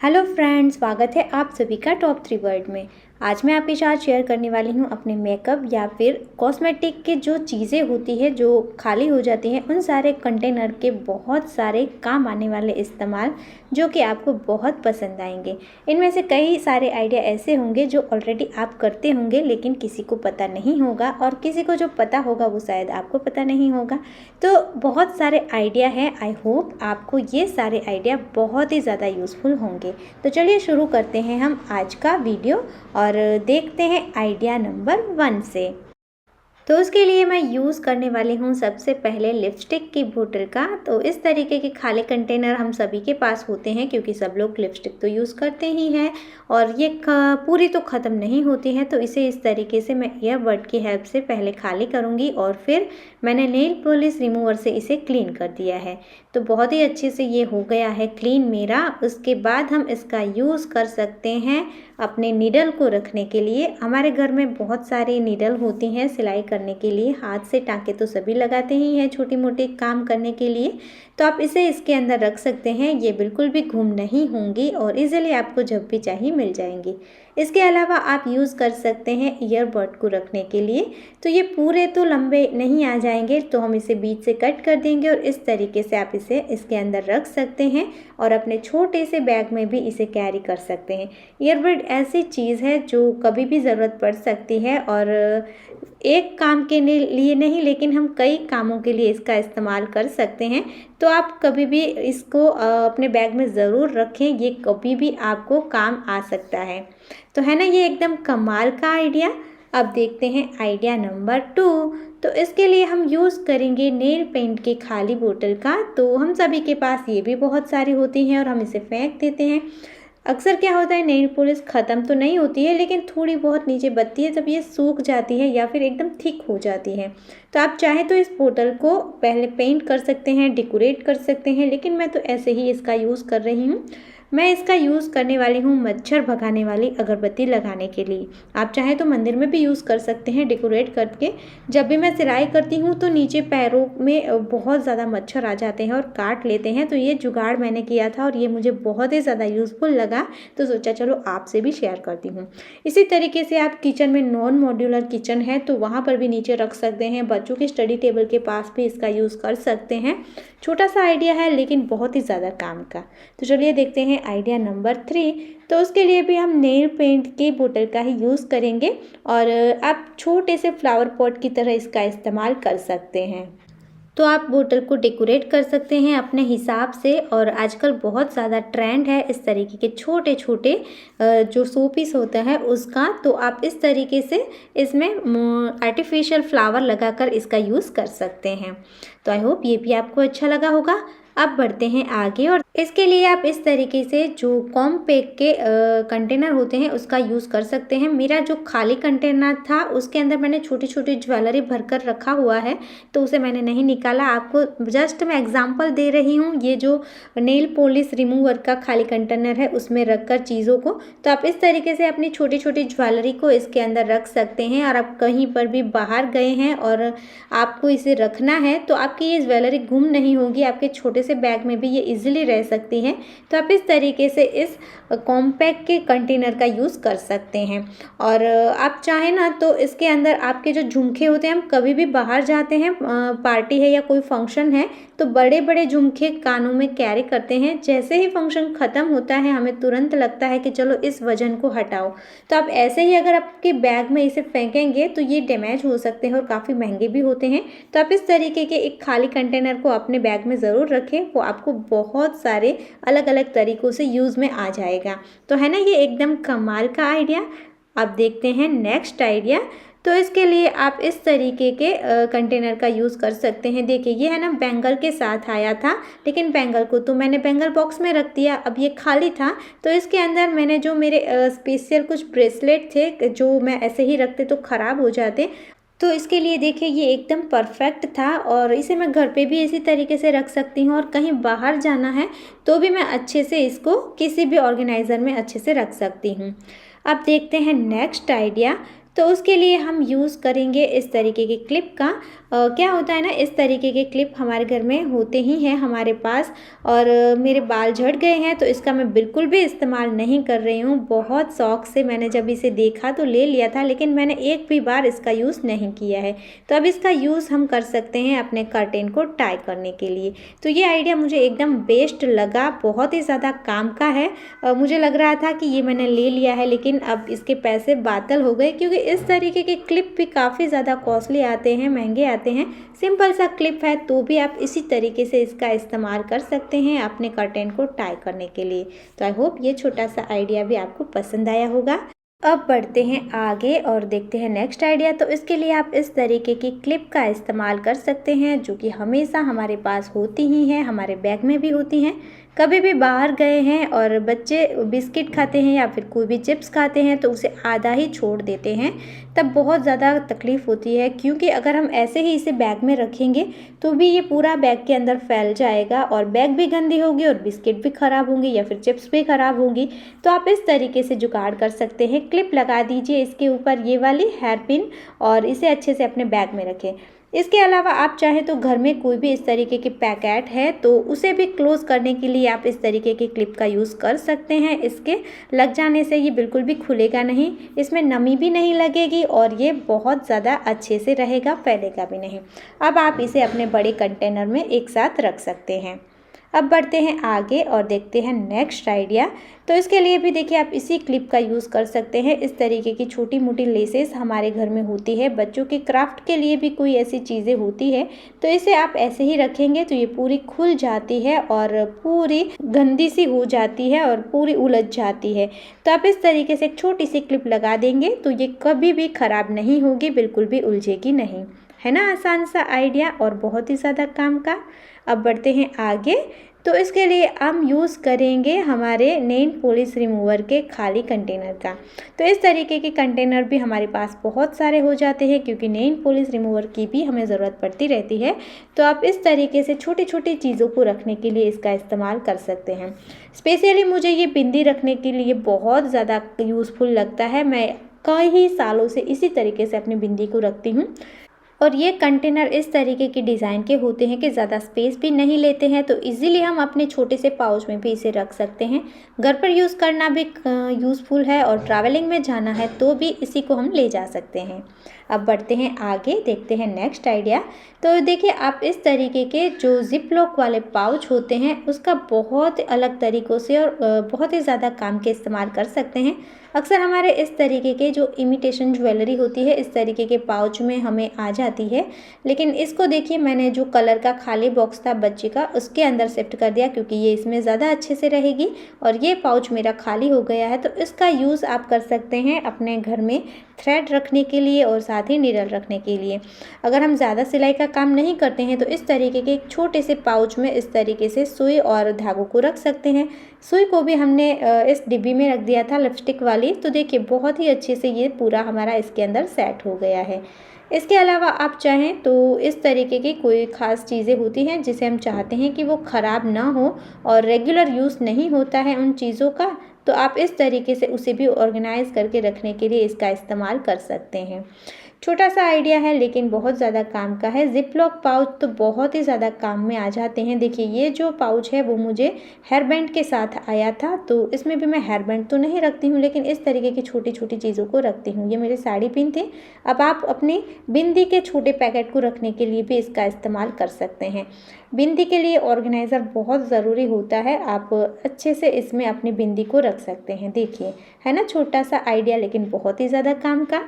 Hello friends, स्वागत है आप सभी का टॉप 3 वर्ल्ड में। आज मैं आपके साथ शेयर करने वाली हूँ अपने मेकअप या फिर कॉस्मेटिक के जो चीज़ें होती है जो खाली हो जाती हैं, उन सारे कंटेनर के बहुत सारे काम आने वाले इस्तेमाल जो कि आपको बहुत पसंद आएंगे। इनमें से कई सारे आइडिया ऐसे होंगे जो ऑलरेडी आप करते होंगे लेकिन किसी को पता नहीं होगा, और किसी को जो पता होगा वो शायद आपको पता नहीं होगा। तो बहुत सारे आइडिया हैं। आई होप आपको ये सारे आइडिया बहुत ही ज़्यादा यूज़फुल होंगे। तो चलिए शुरू करते हैं हम आज का वीडियो और देखते हैं आइडिया नंबर 1 से। तो उसके लिए मैं यूज़ करने वाली हूँ सबसे पहले लिपस्टिक की बोतल का। तो इस तरीके के खाली कंटेनर हम सभी के पास होते हैं क्योंकि सब लोग लिपस्टिक तो यूज़ करते ही हैं, और ये पूरी तो ख़त्म नहीं होती है। तो इसे इस तरीके से मैं ईयरबड की हेल्प से पहले खाली करूँगी और फिर मैंने नेल पॉलिश रिमूवर से इसे क्लीन कर दिया है। तो बहुत ही अच्छे से ये हो गया है क्लीन मेरा। उसके बाद हम इसका यूज़ कर सकते हैं अपने नीडल को रखने के लिए। हमारे घर में बहुत सारी नीडल होती हैं सिलाई करने के लिए। हाथ से टाँके तो सभी लगाते ही हैं छोटी मोटी काम करने के लिए। तो आप इसे इसके अंदर रख सकते हैं। ये बिल्कुल भी गुम नहीं होंगी और इजीली आपको जब भी चाहिए मिल जाएंगी। इसके अलावा आप यूज़ कर सकते हैं ईयरबड को रखने के लिए। तो ये पूरे तो लंबे नहीं आ जाएंगे, तो हम इसे बीच से कट कर देंगे और इस तरीके से आप इसे इसके अंदर रख सकते हैं और अपने छोटे से बैग में भी इसे कैरी कर सकते हैं। ईयरबड ऐसी चीज़ है जो कभी भी ज़रूरत पड़ सकती है, और एक काम के लिए नहीं लेकिन हम कई कामों के लिए इसका इस्तेमाल कर सकते हैं। तो आप कभी भी इसको अपने बैग में ज़रूर रखें, ये कभी भी आपको काम आ सकता है। तो है ना ये एकदम कमाल का आइडिया। अब देखते हैं आइडिया नंबर 2। तो इसके लिए हम यूज़ करेंगे नेल पेंट की खाली बोतल का। तो हम सभी के पास ये भी बहुत सारी होती हैं और हम इसे फेंक देते हैं। अक्सर क्या होता है, नेल पॉलिश ख़त्म तो नहीं होती है लेकिन थोड़ी बहुत नीचे बचती है जब ये सूख जाती है या फिर एकदम थिक हो जाती है। तो आप चाहे तो इस बोतल को पहले पेंट कर सकते हैं, डेकोरेट कर सकते हैं, लेकिन मैं तो ऐसे ही इसका यूज़ कर रही हूँ। मैं इसका यूज़ करने वाली हूँ मच्छर भगाने वाली अगरबत्ती लगाने के लिए। आप चाहे तो मंदिर में भी यूज़ कर सकते हैं डेकोरेट करके। जब भी मैं सिलाई करती हूँ तो नीचे पैरों में बहुत ज़्यादा मच्छर आ जाते हैं और काट लेते हैं। तो ये जुगाड़ मैंने किया था और ये मुझे बहुत ही ज़्यादा यूज़फुल लगा, तो सोचा चलो आपसे भी शेयर करती हूँ। इसी तरीके से आप किचन में, नॉन मॉड्यूलर किचन है तो वहाँ पर भी नीचे रख सकते हैं। बच्चों के स्टडी टेबल के पास भी इसका यूज़ कर सकते हैं। छोटा सा आइडिया है लेकिन बहुत ही ज़्यादा काम का। तो चलिए देखते हैं आइडिया नंबर 3। तो उसके लिए भी हम नेल पेंट की बोतल का ही यूज़ करेंगे और आप छोटे से फ्लावर पॉट की तरह इसका इस्तेमाल कर सकते हैं। तो आप बोतल को डेकोरेट कर सकते हैं अपने हिसाब से, और आजकल बहुत ज़्यादा ट्रेंड है इस तरीके के छोटे छोटे जो शो पीस होता है उसका। तो आप इस तरीके से इसमें आर्टिफिशियल फ्लावर लगाकर इसका यूज़ कर सकते हैं। तो आई होप ये भी आपको अच्छा लगा होगा। अब बढ़ते हैं आगे, और इसके लिए आप इस तरीके से जो कॉम्पैक्ट के कंटेनर होते हैं उसका यूज़ कर सकते हैं। मेरा जो खाली कंटेनर था उसके अंदर मैंने छोटी छोटी ज्वेलरी भरकर रखा हुआ है, तो उसे मैंने नहीं निकाला। आपको जस्ट मैं एग्जांपल दे रही हूँ। ये जो नेल पॉलिश रिमूवर का खाली कंटेनर है उसमें रखकर चीज़ों को, तो आप इस तरीके से अपनी छोटी छोटी ज्वेलरी को इसके अंदर रख सकते हैं। और आप कहीं पर भी बाहर गए हैं और आपको इसे रखना है तो आपकी ये ज्वेलरी गुम नहीं होगी, आपके छोटे से बैग में भी ये इजीली रह सकती हैं। तो आप इस तरीके से इस कॉम्पैक्ट के कंटेनर का यूज़ कर सकते हैं। और आप चाहें ना तो इसके अंदर आपके जो झुमके होते हैं, हम कभी भी बाहर जाते हैं, पार्टी है या कोई फंक्शन है, तो बड़े बड़े झुमके कानों में कैरी करते हैं। जैसे ही फंक्शन ख़त्म होता है हमें तुरंत लगता है कि चलो इस वजन को हटाओ। तो आप ऐसे ही अगर आपके बैग में इसे फेंकेंगे तो ये डैमेज हो सकते हैं और काफ़ी महंगे भी होते हैं। तो आप इस तरीके के एक खाली कंटेनर को अपने बैग में ज़रूर रखें, वो आपको बहुत सारे अलग अलग तरीक़ों से यूज़ में आ जाएगा। तो है ना ये एकदम कमाल का आइडिया। अब देखते हैं नेक्स्ट आइडिया। तो इसके लिए आप इस तरीके के कंटेनर का यूज़ कर सकते हैं। देखिए ये है ना बैंगल के साथ आया था, लेकिन बैंगल को तो मैंने बैंगल बॉक्स में रख दिया। अब ये खाली था तो इसके अंदर मैंने जो मेरे स्पेशल कुछ ब्रेसलेट थे जो मैं ऐसे ही रखते तो ख़राब हो जाते, तो इसके लिए देखिए ये एकदम परफेक्ट था। और इसे मैं घर पे भी इसी तरीके से रख सकती हूँ, और कहीं बाहर जाना है तो भी मैं अच्छे से इसको किसी भी ऑर्गेनाइज़र में अच्छे से रख सकती हूँ। अब देखते हैं नेक्स्ट आइडिया। तो उसके लिए हम यूज़ करेंगे इस तरीके के क्लिप का। क्या होता है ना, इस तरीके के क्लिप हमारे घर में होते ही हैं हमारे पास। और मेरे बाल झड़ गए हैं तो इसका मैं बिल्कुल भी इस्तेमाल नहीं कर रही हूँ। बहुत शौक से मैंने जब इसे देखा तो ले लिया था, लेकिन मैंने एक भी बार इसका यूज़ नहीं किया है। तो अब इसका यूज़ हम कर सकते हैं अपने कर्टेन को टाई करने के लिए। तो ये आइडिया मुझे एकदम बेस्ट लगा, बहुत ही ज़्यादा काम का है। मुझे लग रहा था कि ये मैंने ले लिया है, लेकिन अब इसके पैसे बातल हो गए, क्योंकि इस तरीके के क्लिप भी काफ़ी ज़्यादा कॉस्टली आते हैं, महंगे आते हैं। सिंपल सा क्लिप है तो भी आप इसी तरीके से इसका इस्तेमाल कर सकते हैं अपने कर्टेन को टाई करने के लिए। तो आई होप ये छोटा सा आइडिया भी आपको पसंद आया होगा। अब बढ़ते हैं आगे और देखते हैं नेक्स्ट आइडिया। तो इसके लिए आप इस तरीके की क्लिप का इस्तेमाल कर सकते हैं, जो कि हमेशा हमारे पास होती ही हैं, हमारे बैग में भी होती हैं। कभी भी बाहर गए हैं और बच्चे बिस्किट खाते हैं या फिर कोई भी चिप्स खाते हैं तो उसे आधा ही छोड़ देते हैं, तब बहुत ज़्यादा तकलीफ़ होती है। क्योंकि अगर हम ऐसे ही इसे बैग में रखेंगे तो भी ये पूरा बैग के अंदर फैल जाएगा और बैग भी गंदी होगी और बिस्किट भी ख़राब होंगी या फिर चिप्स भी ख़राब होंगी। तो आप इस तरीके से जुगाड़ कर सकते हैं, क्लिप लगा दीजिए इसके ऊपर ये वाली हेयर पिन और इसे अच्छे से अपने बैग में रखें। इसके अलावा आप चाहें तो घर में कोई भी इस तरीके के पैकेट है तो उसे भी क्लोज़ करने के लिए आप इस तरीके की क्लिप का यूज़ कर सकते हैं। इसके लग जाने से ये बिल्कुल भी खुलेगा नहीं, इसमें नमी भी नहीं लगेगी और ये बहुत ज़्यादा अच्छे से रहेगा, फैलेगा भी नहीं। अब आप इसे अपने बड़े कंटेनर में एक साथ रख सकते हैं। अब बढ़ते हैं आगे और देखते हैं नेक्स्ट आइडिया। तो इसके लिए भी देखिए आप इसी क्लिप का यूज़ कर सकते हैं। इस तरीके की छोटी मोटी लेसेस हमारे घर में होती है, बच्चों के क्राफ्ट के लिए भी कोई ऐसी चीज़ें होती है तो इसे आप ऐसे ही रखेंगे तो ये पूरी खुल जाती है और पूरी गंदी सी हो जाती है और पूरी उलझ जाती है। तो आप इस तरीके से एक छोटी सी क्लिप लगा देंगे तो ये कभी भी ख़राब नहीं होगी, बिल्कुल भी उलझेगी नहीं। है ना आसान सा आइडिया और बहुत ही ज़्यादा काम का। अब बढ़ते हैं आगे। तो इसके लिए हम यूज़ करेंगे हमारे नेल पॉलिश रिमूवर के खाली कंटेनर का। तो इस तरीके के कंटेनर भी हमारे पास बहुत सारे हो जाते हैं, क्योंकि नेल पॉलिश रिमूवर की भी हमें ज़रूरत पड़ती रहती है। तो आप इस तरीके से छोटी छोटी चीज़ों को रखने के लिए इसका इस्तेमाल कर सकते हैं। स्पेशली मुझे ये बिंदी रखने के लिए बहुत ज़्यादा यूज़फुल लगता है। मैं कई सालों से इसी तरीके से अपनी बिंदी को रखती हूँ। और ये कंटेनर इस तरीके की डिज़ाइन के होते हैं कि ज़्यादा स्पेस भी नहीं लेते हैं, तो इजीली हम अपने छोटे से पाउच में भी इसे रख सकते हैं। घर पर यूज़ करना भी यूज़फुल है और ट्रैवलिंग में जाना है तो भी इसी को हम ले जा सकते हैं। अब बढ़ते हैं आगे, देखते हैं नेक्स्ट आइडिया। तो देखिए आप इस तरीके के जो जिप लॉक वाले पाउच होते हैं उसका बहुत अलग तरीक़ों से और बहुत ही ज़्यादा काम के इस्तेमाल कर सकते हैं। अक्सर हमारे इस तरीके के जो इमिटेशन ज्वेलरी होती है इस तरीके के पाउच में हमें आ जाती है, लेकिन इसको देखिए मैंने जो कलर का खाली बॉक्स था बच्चे का उसके अंदर शिफ्ट कर दिया, क्योंकि ये इसमें ज़्यादा अच्छे से रहेगी। और ये पाउच मेरा खाली हो गया है, तो इसका यूज़ आप कर सकते हैं अपने घर में थ्रेड रखने के लिए और साथ ही निडल रखने के लिए। अगर हम ज़्यादा सिलाई का काम नहीं करते हैं तो इस तरीके के एक छोटे से पाउच में इस तरीके से सुई और धागों को रख सकते हैं। सुई को भी हमने इस डिब्बी में रख दिया था लिपस्टिक वाली, तो देखिए बहुत ही अच्छे से ये पूरा हमारा इसके अंदर सेट हो गया है। इसके अलावा आप चाहें तो इस तरीके की कोई ख़ास चीज़ें होती हैं जिसे हम चाहते हैं कि वो ख़राब ना हो और रेगुलर यूज़ नहीं होता है उन चीज़ों का, तो आप इस तरीके से उसे भी ऑर्गेनाइज़ करके रखने के लिए इसका इस्तेमाल कर सकते हैं। छोटा सा आइडिया है लेकिन बहुत ज़्यादा काम का है। जिप लॉक पाउच तो बहुत ही ज़्यादा काम में आ जाते हैं। देखिए ये जो पाउच है वो मुझे हेयर बैंड के साथ आया था, तो इसमें भी मैं हेयर बैंड तो नहीं रखती हूँ लेकिन इस तरीके की छोटी छोटी चीज़ों को रखती हूँ। ये मेरे साड़ी पिन थे। अब आप अपनी बिंदी के छोटे पैकेट को रखने के लिए भी इसका इस्तेमाल कर सकते हैं। बिंदी के लिए ऑर्गेनाइज़र बहुत ज़रूरी होता है, आप अच्छे से इसमें अपनी बिंदी को रख सकते हैं। देखिए है ना छोटा सा आइडिया लेकिन बहुत ही ज़्यादा काम का।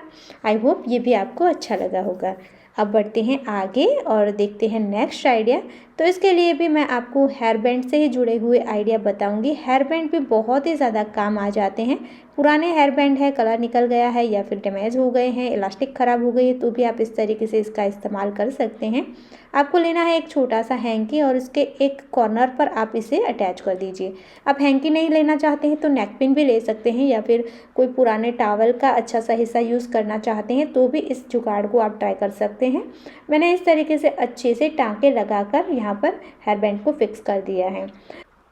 आई होप ये भी आपको अच्छा लगा होगा। अब बढ़ते हैं आगे और देखते हैं नेक्स्ट आइडिया। तो इसके लिए भी मैं आपको हेयर बैंड से ही जुड़े हुए आइडिया बताऊंगी। हेयर बैंड भी बहुत ही ज़्यादा काम आ जाते हैं। पुराने हेयर बैंड है, कलर निकल गया है या फिर डैमेज हो गए हैं, इलास्टिक ख़राब हो गई है, तो भी आप इस तरीके से इसका इस्तेमाल कर सकते हैं। आपको लेना है एक छोटा सा हैंकी और उसके एक कॉर्नर पर आप इसे अटैच कर दीजिए। आप हैंकी नहीं लेना चाहते हैं तो नेक पिन भी ले सकते हैं या फिर कोई पुराने टॉवल का अच्छा सा हिस्सा यूज़ करना चाहते हैं तो भी इस जुगाड़ को आप ट्राई कर सकते हैं। मैंने इस तरीके से अच्छे से टाँके लगाकर यहाँ पर हेयर बैंड को फिक्स कर दिया है।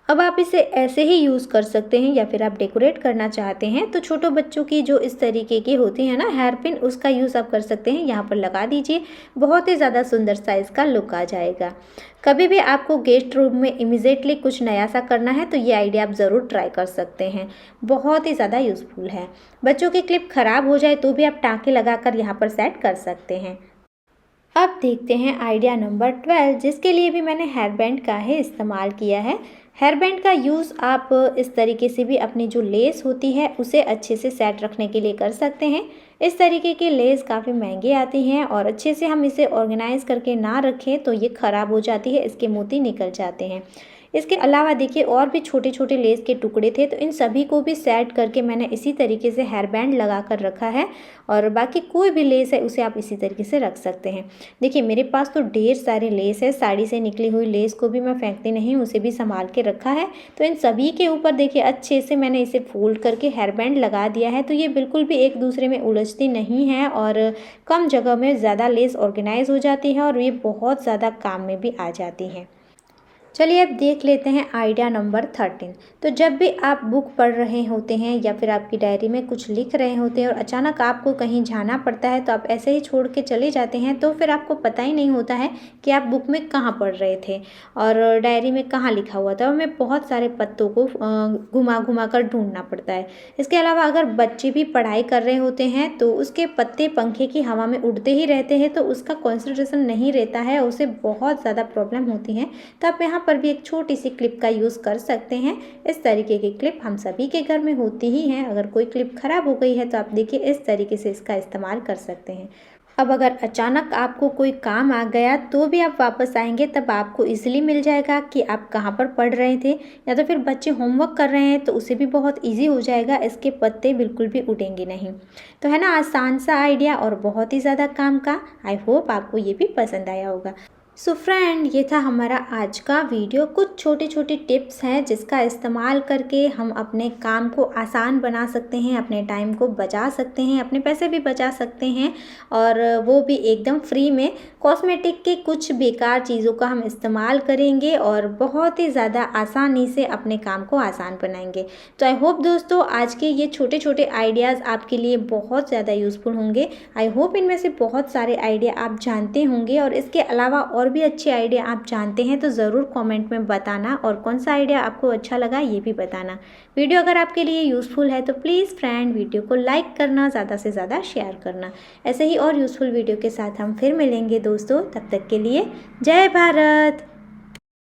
अब आप इसे ऐसे ही यूज़ कर सकते हैं या फिर आप डेकोरेट करना चाहते हैं तो छोटे बच्चों की जो इस तरीके की होती है ना हेयर पिन, उसका यूज़ आप कर सकते हैं। यहाँ पर लगा दीजिए, बहुत ही ज़्यादा सुंदर सा इसका लुक आ जाएगा। कभी भी आपको गेस्ट रूम में इमीडिएटली कुछ नया सा करना है तो ये आइडिया आप ज़रूर ट्राई कर सकते हैं, बहुत ही ज़्यादा यूज़फुल है। बच्चों की क्लिप ख़राब हो जाए तो भी आप टाँके लगाकर यहाँ पर सेट कर सकते हैं। अब देखते हैं आइडिया नंबर 12, जिसके लिए भी मैंने हेयर बैंड का ही इस्तेमाल किया है। हेयर बैंड का यूज़ आप इस तरीके से भी अपनी जो लेस होती है उसे अच्छे से सेट रखने के लिए कर सकते हैं। इस तरीके की लेस काफ़ी महंगी आती हैं और अच्छे से हम इसे ऑर्गेनाइज़ करके ना रखें तो ये ख़राब हो जाती है, इसके मोती निकल जाते हैं। इसके अलावा देखिए और भी छोटे छोटे लेस के टुकड़े थे, तो इन सभी को भी सेट करके मैंने इसी तरीके से हेयर बैंड लगा कर रखा है। और बाकी कोई भी लेस है उसे आप इसी तरीके से रख सकते हैं। देखिए मेरे पास तो ढेर सारे लेस है, साड़ी से निकली हुई लेस को भी मैं फेंकती नहीं, उसे भी संभाल के रखा है। तो इन सभी के ऊपर देखिए अच्छे से मैंने इसे फोल्ड करके हेयर बैंड लगा दिया है, तो ये बिल्कुल भी एक दूसरे में उलझती नहीं है और कम जगह में ज़्यादा लेस ऑर्गेनाइज हो जाती है और ये बहुत ज़्यादा काम में भी आ जाती है। चलिए अब देख लेते हैं आइडिया नंबर 13। तो जब भी आप बुक पढ़ रहे होते हैं या फिर आपकी डायरी में कुछ लिख रहे होते हैं और अचानक आपको कहीं जाना पड़ता है तो आप ऐसे ही छोड़ के चले जाते हैं, तो फिर आपको पता ही नहीं होता है कि आप बुक में कहाँ पढ़ रहे थे और डायरी में कहाँ लिखा हुआ था, और हमें बहुत सारे पत्तों को घुमा घुमा कर ढूंढना पड़ता है। इसके अलावा अगर बच्चे भी पढ़ाई कर रहे होते हैं तो उसके पत्ते पंखे की हवा में उड़ते ही रहते हैं, तो उसका कॉन्सेंट्रेशन नहीं रहता है, उसे बहुत ज़्यादा प्रॉब्लम होती है। तो आप यहाँ पर भी एक छोटी सी क्लिप का यूज़ कर सकते हैं। इस तरीके की क्लिप हम सभी के घर में होती ही हैं। अगर कोई क्लिप ख़राब हो गई है तो आप देखिए इस तरीके से इसका इस्तेमाल कर सकते हैं। अब अगर अचानक आपको कोई काम आ गया तो भी आप वापस आएंगे तब आपको इजीली मिल जाएगा कि आप कहाँ पर पढ़ रहे थे, या तो फिर बच्चे होमवर्क कर रहे हैं तो उसे भी बहुत इजी हो जाएगा, इसके पत्ते बिल्कुल भी उड़ेंगे नहीं। तो है ना आसान सा आइडिया और बहुत ही ज़्यादा काम का। आई होप आपको ये भी पसंद आया होगा। सो फ्रेंड, ये था हमारा आज का वीडियो। कुछ छोटी छोटी टिप्स हैं जिसका इस्तेमाल करके हम अपने काम को आसान बना सकते हैं, अपने टाइम को बचा सकते हैं, अपने पैसे भी बचा सकते हैं, और वो भी एकदम फ्री में। कॉस्मेटिक के कुछ बेकार चीज़ों का हम इस्तेमाल करेंगे और बहुत ही ज़्यादा आसानी से अपने काम को आसान बनाएंगे। तो आई होप दोस्तों आज के ये छोटे छोटे आइडियाज़ आपके लिए बहुत ज़्यादा यूज़फुल होंगे। आई होप इनमें से बहुत सारे आइडिया आप जानते होंगे, और इसके अलावा और भी अच्छे आइडिया आप जानते हैं तो ज़रूर कमेंट में बताना, और कौन सा आइडिया आपको अच्छा लगा ये भी बताना। वीडियो अगर आपके लिए यूज़फुल है तो प्लीज़ फ्रेंड वीडियो को लाइक करना, ज़्यादा से ज़्यादा शेयर करना। ऐसे ही और यूज़फुल वीडियो के साथ हम फिर मिलेंगे दोस्तों, तब तक के लिए जय भारत।